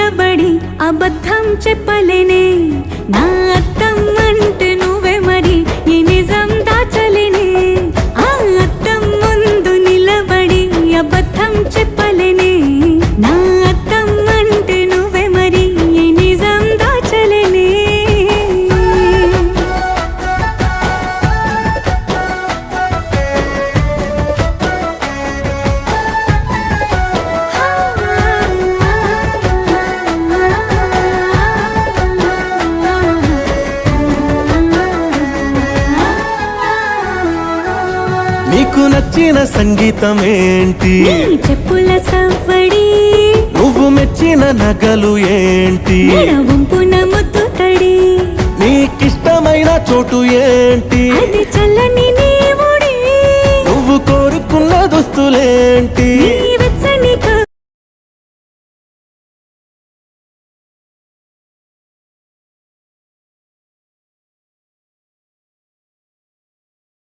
నిలబడి అబద్ధం చెప్పలేనే నా అద్దం అంటే నువ్వే మరి ఈ నిజం దాచలేనే ఆ అద్దం ముందు నిలబడి అబద్ధం చెప్పలేనే నా అద్దం అంటే నువ్వే మరి ఈ నిజం దాచలేనే నీకు నచ్చిన సంగీతం ఏంటి నీ చెప్పుల సవ్వడి నువ్వు మెచ్చిన నగలు ఏంటి వంపున ముద్దు తడి నీకిష్టమైన చోటు ఏంటి అది